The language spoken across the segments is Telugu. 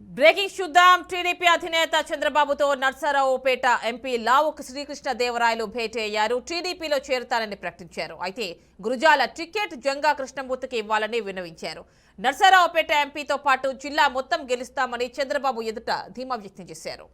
బ్రేకింగ్ చూద్దాం. టీడీపీ అధినేత చంద్రబాబుతో నర్సరావుపేట ఎంపీ లావు శ్రీకృష్ణదేవరాయలు భేటీ అయ్యారు. టీడీపీలో చేరుతారని ప్రకటించారు. అయితే గురుజాల టికెట్ జంగా కృష్ణమూర్తికి ఇవ్వాలని విన్నవించారు. నర్సరావుపేట ఎంపీతో పాటు జిల్లా మొత్తం గెలుస్తామని చంద్రబాబు ఎదుట ధీమా వ్యక్తం చేశారు.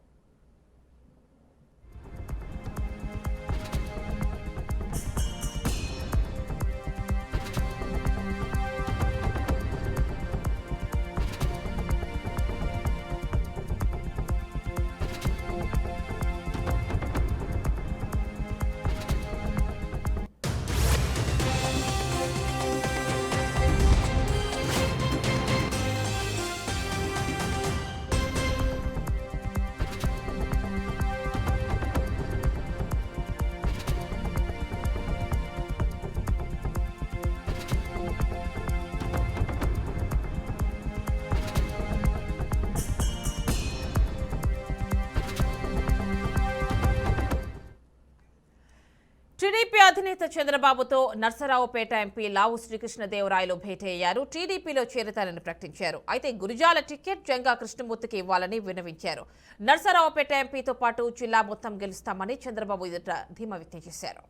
టీడీపీ అధినేత చంద్రబాబుతో నర్సరావుపేట ఎంపీ లావు శ్రీకృష్ణదేవరాయలు భేటీ అయ్యారు. టీడీపీలో చేరతారని ప్రకటించారు. అయితే గురుజాల టికెట్ జంగా కృష్ణమూర్తికి ఇవ్వాలని విన్నవించారు. నర్సరావుపేట ఎంపీతో పాటు జిల్లా మొత్తం గెలుస్తామని చంద్రబాబు ఎదుట ధీమా వ్యక్తం చేశారు.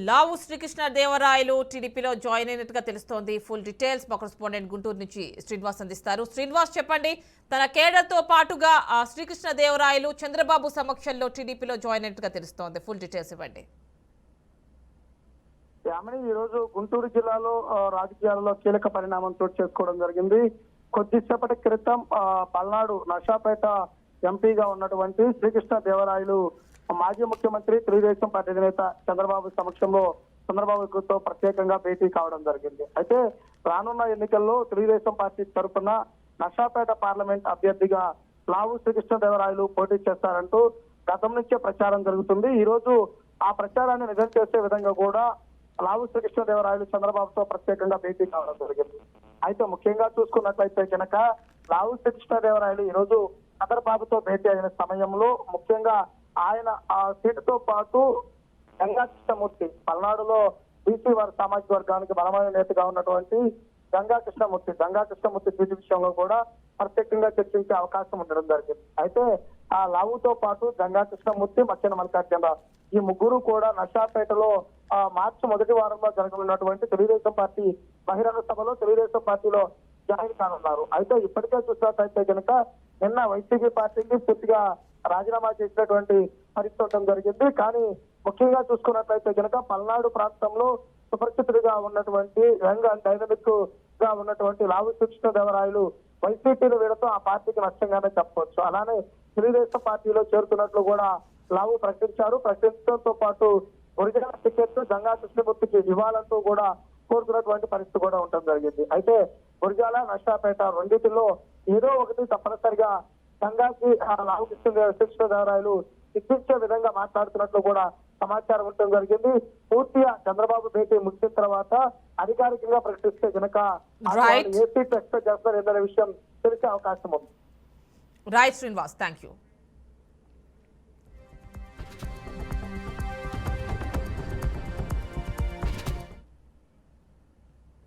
లావు శ్రీకృష్ణదేవరాయలు టీడీపీలో జాయిన్ అయినట్టుగా తెలుస్తోంది. ఫుల్ డీటెయిల్స్ మా కరెస్పాండెంట్ గుంటూరు నుంచి శ్రీనివాస్ అందిస్తారు. శ్రీనివాస్, చెప్పండి, తన కేడర్తో పాటుగా శ్రీకృష్ణదేవరాయలు చంద్రబాబు సమక్షంలో టీడీపీలో జాయిన్ అయినట్టుగా తెలుస్తోంది. ఫుల్ డీటెయిల్స్ ఇవ్వండి. ఈ రోజు గుంటూరు జిల్లాలో రాజకీయాలలో కీలక పరిణామం చోటు చేసుకోవడం జరిగింది. కొద్దిసేపటి క్రితం పల్నాడు నర్సాపేట ఎంపీగా ఉన్నటువంటి శ్రీకృష్ణదేవరాయలు మాజీ ముఖ్యమంత్రి తెలుగుదేశం పార్టీ అధినేత చంద్రబాబు సమక్షంలో చంద్రబాబుతో ప్రత్యేకంగా భేటీ కావడం జరిగింది. అయితే రానున్న ఎన్నికల్లో తెలుగుదేశం పార్టీ తరఫున నర్సాపేట పార్లమెంట్ అభ్యర్థిగా లావు శ్రీకృష్ణదేవరాయలు పోటీ చేస్తారంటూ గతం నుంచే ప్రచారం జరుగుతుంది. ఈ రోజు ఆ ప్రచారాన్ని నిజం చేసే విధంగా కూడా లావు శ్రీకృష్ణదేవరాయలు చంద్రబాబుతో ప్రత్యేకంగా భేటీ కావడం జరిగింది. అయితే ముఖ్యంగా చూసుకున్నట్లయితే కనుక లావు శ్రీకృష్ణదేవరాయలు ఈ రోజు చంద్రబాబుతో భేటీ అయిన సమయంలో ముఖ్యంగా ఆయన ఆ సీటుతో పాటు గంగా కృష్ణమూర్తి, పల్నాడులో బీసీ వారి సామాజిక వర్గానికి బలమైన నేతగా ఉన్నటువంటి గంగా కృష్ణమూర్తి సీటు విషయంలో కూడా ప్రత్యేకంగా చర్చించే అవకాశం ఉండడం జరిగింది. అయితే ఆ లావుతో పాటు గంగా కృష్ణమూర్తి, మచ్చెన మల్లికార్జునరావు ఈ ముగ్గురు కూడా నర్సాపేటలో మార్చి మొదటి వారంలో జరగనున్నటువంటి తెలుగుదేశం పార్టీ బహిరంగ సభలో తెలుగుదేశం పార్టీలో జాయిన్ కానున్నారు. అయితే ఇప్పటికే చూసినట్లయితే కనుక నిన్న వైసీపీ పార్టీకి పూర్తిగా రాజీనామా చేసినటువంటి పరిస్థితి జరిగింది. కానీ ముఖ్యంగా చూసుకున్నట్లయితే కనుక పల్నాడు ప్రాంతంలో సుపరిచితుడిగా ఉన్నటువంటి యంగ్ అండ్ డైనమిక్ గా ఉన్నటువంటి లావు శ్రీకృష్ణదేవరాయలు వైసీపీని వీడతో ఆ పార్టీకి నష్టంగానే చెప్పవచ్చు. అలానే తెలుగుదేశం పార్టీలో చేరుతున్నట్లు కూడా లావు ప్రకటించారు. ప్రకటించడంతో పాటు ఒరిజినల్ టికెట్ గంగా కృష్ణమూర్తికి ఇవ్వాలంటూ కూడా కోరుతున్నటువంటి పరిస్థితి కూడా ఉండడం జరిగింది. అయితే గురిజాల నర్సాపేట రెండింటిలో ఏదో ఒకటి తప్పనిసరిగా గంగాకి లావు శ్రీకృష్ణదేవరాయలు ఇప్పించే విధంగా మాట్లాడుతున్నట్లు కూడా సమాచారం ఉండటం జరిగింది. పూర్తిగా చంద్రబాబు భేటీ ముగిసిన తర్వాత అధికారికంగా ప్రకటిస్తే కనుక ఏ సీట్ ఎక్స్పెక్ట్ చేస్తారు ఏదైనా విషయం తెలిసే అవకాశం ఉంది. Right Srinivas, thank you.